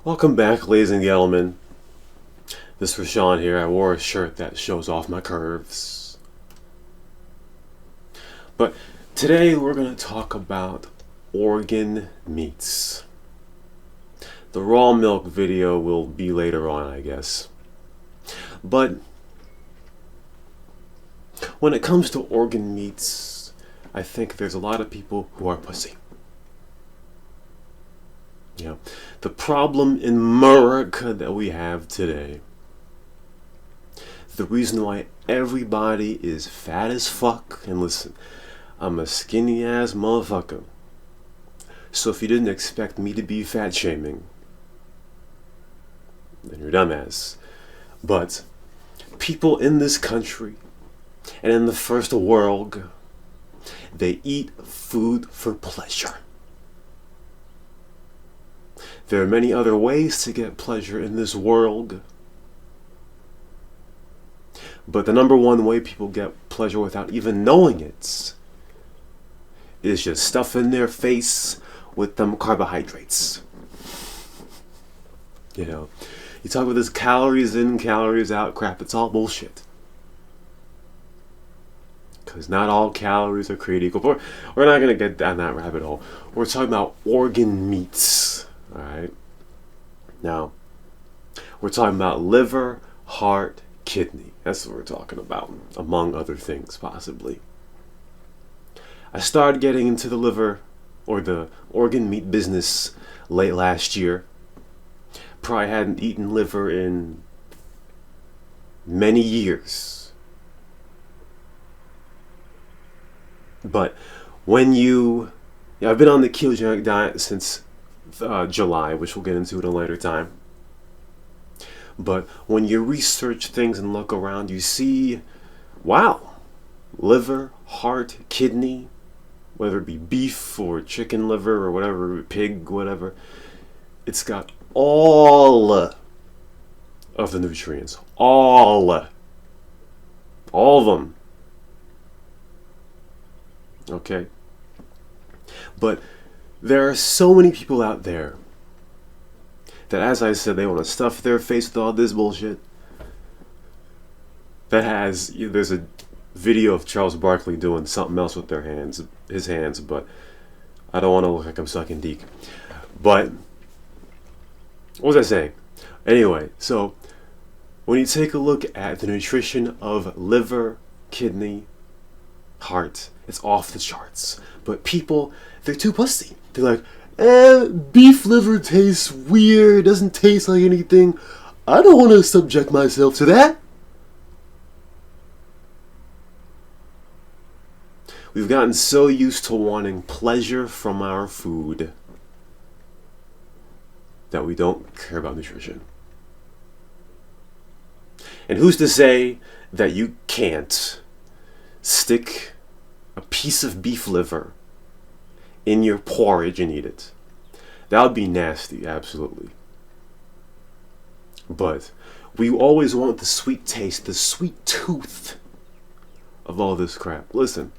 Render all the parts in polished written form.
Welcome back, ladies and gentlemen. This is Rashawn here. I wore a shirt that shows off my curves. But today we're going to talk about organ meats. The raw milk video will be later on, I guess. But when it comes to organ meats, I think there's a lot of people who are pussy. The problem in America that we have today, the reason why everybody is fat as fuck, and listen, I'm a skinny ass motherfucker, so if you didn't expect me to be fat shaming, then you're dumbass. But people in this country and in the first world, they eat food for pleasure. There are many other ways to get pleasure in this world, but the number one way people get pleasure without even knowing it is just stuffing their face with them carbohydrates. You talk about this calories in, calories out crap, it's all bullshit. Because not all calories are created equal. But we're not going to get down that rabbit hole. We're talking about organ meats. Alright? Now, we're talking about liver, heart, kidney. That's what we're talking about, among other things, possibly. I started getting into the liver, or the organ meat business, late last year. Probably hadn't eaten liver in many years. But when I've been on the ketogenic diet since July, which we'll get into at a later time. But when you research things and look around, you see, wow, liver, heart, kidney, whether it be beef or chicken liver or whatever, pig, whatever, it's got all of the nutrients. All of them. Okay? But there are so many people out there that, as I said, they want to stuff their face with all this bullshit. There's a video of Charles Barkley doing something else with his hands, but I don't want to look like I'm sucking dick. But, what was I saying? Anyway, so, when you take a look at the nutrition of liver, kidney, heart, it's off the charts. But people, they're too pussy. They're like, beef liver tastes weird, doesn't taste like anything. I don't want to subject myself to that. We've gotten so used to wanting pleasure from our food that we don't care about nutrition. And who's to say that you can't stick a piece of beef liver in your porridge and eat it? That would be nasty, absolutely. But we always want the sweet taste, the sweet tooth of all this crap. Listen,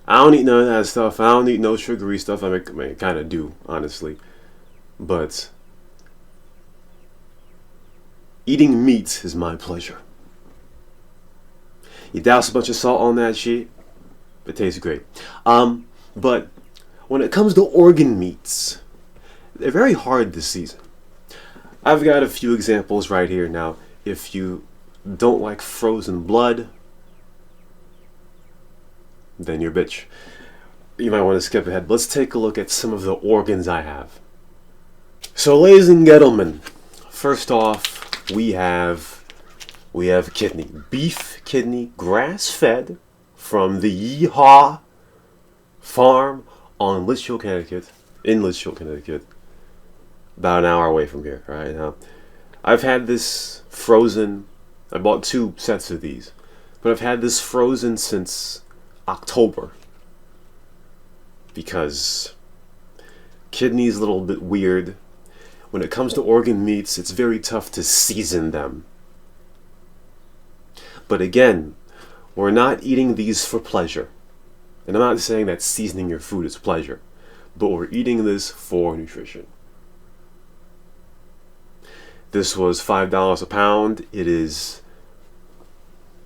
I don't eat none of that stuff. I don't eat no sugary stuff. I mean, kind of do, honestly. But eating meat is my pleasure. You douse a bunch of salt on that shit, it tastes great. But when it comes to organ meats, they're very hard this season. I've got a few examples right here. Now, if you don't like frozen blood, then you're a bitch. You might want to skip ahead. Let's take a look at some of the organs I have. So, ladies and gentlemen, first off, we have kidney. Beef kidney, grass-fed, from the Yeehaw farm on Litchfield, Connecticut. In Litchfield, Connecticut. About an hour away from here, right now. I've had this frozen. I bought 2 sets of these. But I've had this frozen since October. Because kidney's a little bit weird. When it comes to organ meats, it's very tough to season them. But again, we're not eating these for pleasure. And I'm not saying that seasoning your food is pleasure, but we're eating this for nutrition. This was $5 a pound. It is,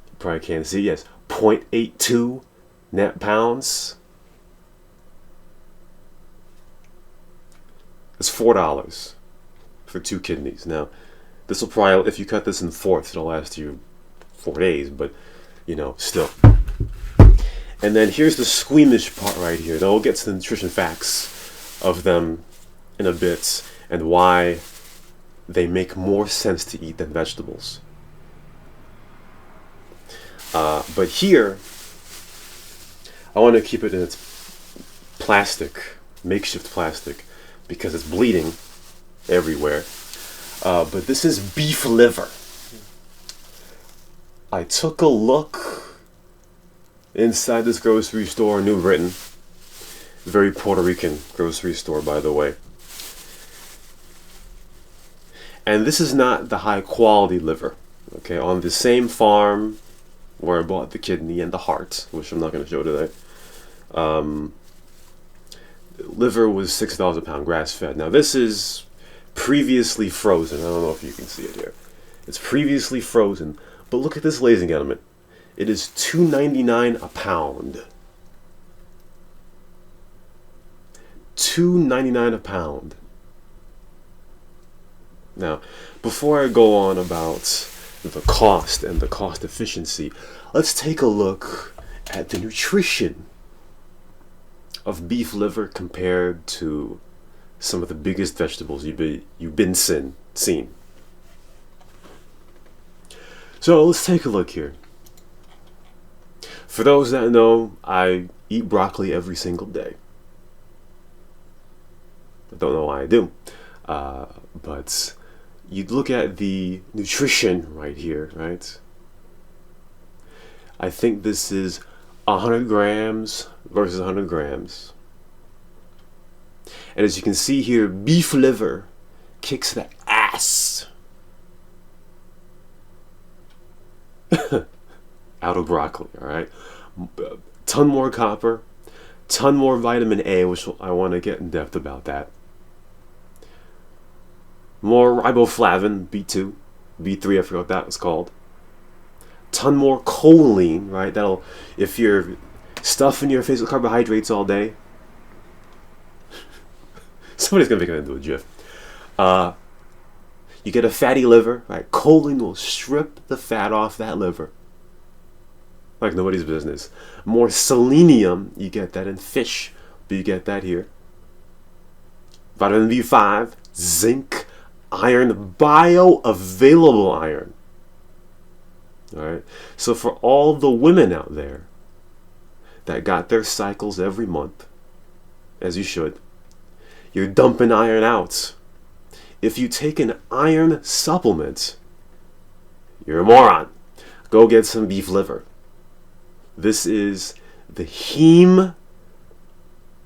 you probably can't see, yes, 0.82 net pounds. It's $4 for 2 kidneys. Now, this will probably, if you cut this in fourths, it'll last you 4 days, but, you know, still. And then here's the squeamish part right here. Now we'll get to the nutrition facts of them in a bit and why they make more sense to eat than vegetables. But here, I want to keep it in its plastic, makeshift plastic, because it's bleeding everywhere. But this is beef liver. I took a look inside this grocery store, New Britain. Very Puerto Rican grocery store, by the way. And this is not the high quality liver. Okay, on the same farm where I bought the kidney and the heart, which I'm not going to show today, liver was $6 a pound, grass fed. Now this is previously frozen. I don't know if you can see it here. It's previously frozen, but look at this, ladies and gentlemen. It is $2.99 a pound. $2.99 a pound. Now, before I go on about the cost and the cost efficiency, let's take a look at the nutrition of beef liver compared to some of the biggest vegetables you've been seen. So let's take a look here. For those that know, I eat broccoli every single day. I don't know why I do. But you look at the nutrition right here, right? I think this is 100 grams versus 100 grams. And as you can see here, beef liver kicks the ass out of broccoli, all right? Ton more copper, ton more vitamin A, which I want to get in depth about that. More riboflavin, B2, B3, I forgot what that was called. Ton more choline, right? That'll, if you're stuffing your face with carbohydrates all day, somebody's gonna make it into a GIF. You get a fatty liver, right? Choline will strip the fat off that liver like nobody's business. More selenium, you get that in fish, but you get that here. Vitamin B5, zinc, iron, bioavailable iron. All right. So for all the women out there that got their cycles every month, as you should, you're dumping iron out. If you take an iron supplement, you're a moron. Go get some beef liver. This is the heme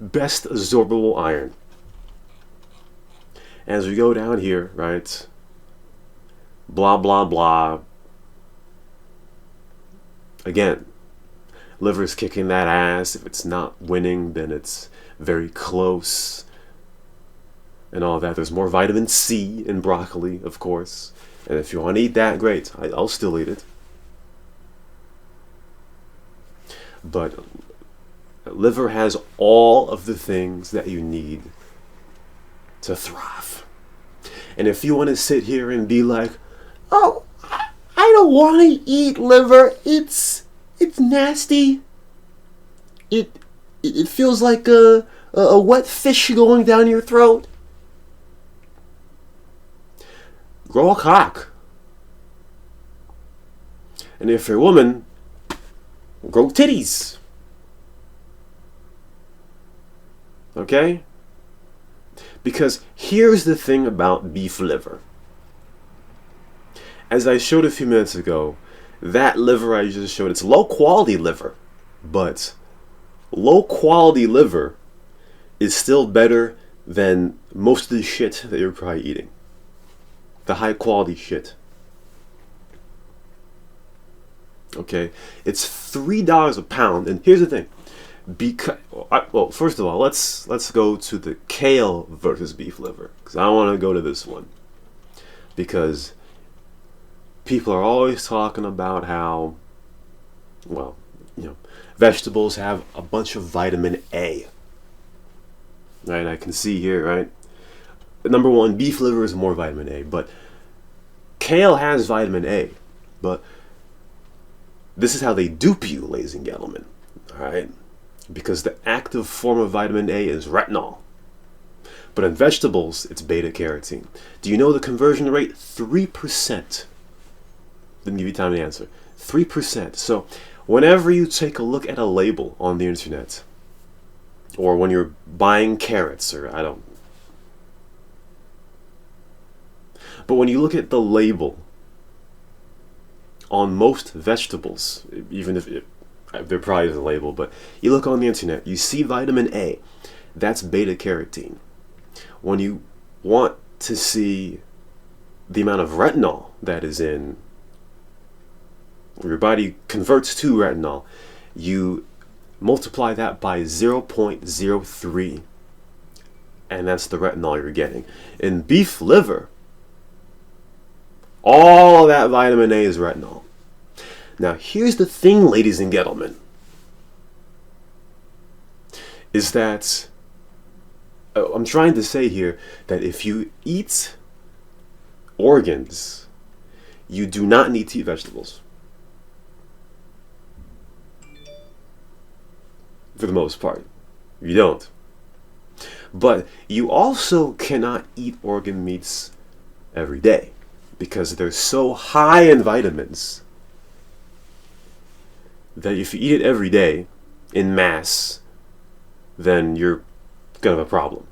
best absorbable iron. As we go down here, right? Blah, blah, blah. Again, liver's kicking that ass. If it's not winning, then it's very close. And all that. There's more vitamin C in broccoli, of course. And if you want to eat that, great. I'll still eat it. But liver has all of the things that you need to thrive. And if you want to sit here and be like, oh, I don't want to eat liver. It's nasty. It feels like a wet fish going down your throat. Grow a cock. And if you're a woman, grow titties. Okay? Because here's the thing about beef liver. As I showed a few minutes ago, that liver I just showed, it's low quality liver. But low quality liver is still better than most of the shit that you're probably eating. The high quality shit. Okay? It's $3 a pound. And here's the thing. Well, first of all, let's go to the kale versus beef liver, because I want to go to this one. because people are always talking about how, well, vegetables have a bunch of vitamin A. Right, I can see here, right? Number one, beef liver is more vitamin A, but kale has vitamin A. But this is how they dupe you, ladies and gentlemen. Alright? Because the active form of vitamin A is retinol. But in vegetables, it's beta carotene. Do you know the conversion rate? 3%. Didn't give you time to answer. 3%. So whenever you take a look at a label on the internet, or when you're buying carrots, but when you look at the label on most vegetables, even if there probably is a label, but you look on the internet, you see vitamin A. That's beta carotene. When you want to see the amount of retinol that is in, your body converts to retinol, you multiply that by 0.03, and that's the retinol you're getting. In beef liver, all of that vitamin A is retinol. Now, here's the thing, ladies and gentlemen, is that I'm trying to say here that if you eat organs, you do not need to eat vegetables. For the most part. You don't. But you also cannot eat organ meats every day because they're so high in vitamins that if you eat it every day in mass, then you're gonna have a problem.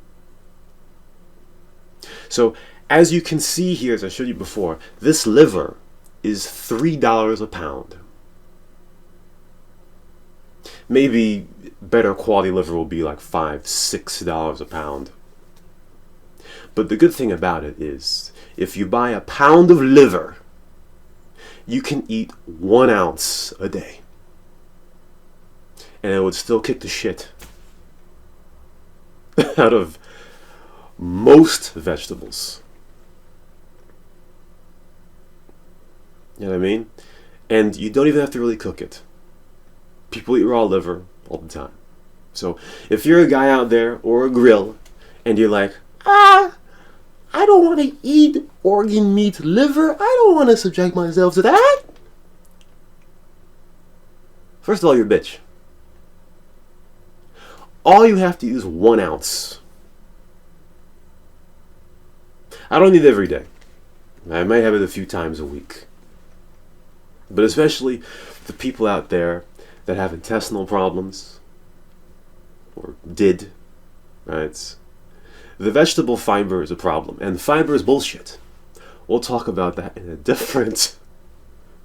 So as you can see here, as I showed you before, this liver is $3 a pound. Maybe better quality liver will be like $5, $6 a pound. But the good thing about it is, if you buy a pound of liver, you can eat 1 ounce a day. And it would still kick the shit out of most vegetables. You know what I mean? And you don't even have to really cook it. People eat raw liver all the time. So if you're a guy out there or a grill and you're like, I don't want to eat organ meat liver, I don't want to subject myself to that. First of all, you're a bitch. All you have to use 1 ounce. I don't eat it every day. I might have it a few times a week. But especially the people out there that have intestinal problems, or did, right? The vegetable fiber is a problem, and fiber is bullshit. We'll talk about that in a different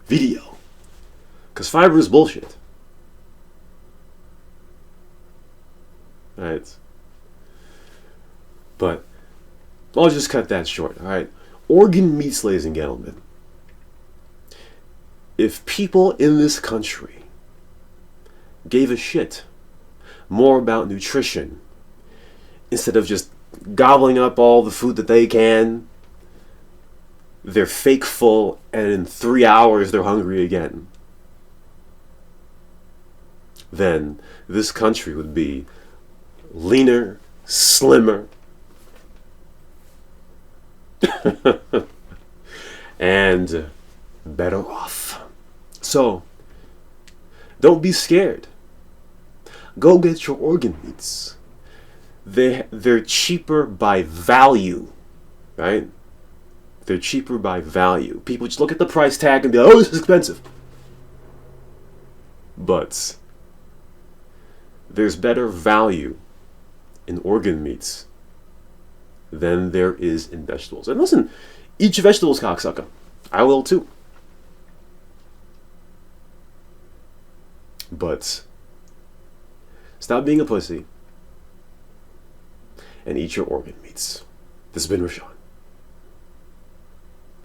video, because fiber is bullshit. Right? But I'll just cut that short, alright? Organ meats, ladies and gentlemen. If people in this country gave a shit more about nutrition instead of just gobbling up all the food that they can, they're fake full, and in 3 hours they're hungry again, then this country would be leaner, slimmer, and better off. So, don't be scared. Go get your organ meats. They're cheaper by value, right? They're cheaper by value. People just look at the price tag and be like, oh, this is expensive. But there's better value in organ meats than there is in vegetables. And listen, eat your vegetables, cocksucker. I will too. But stop being a pussy and eat your organ meats. This has been Rashawn.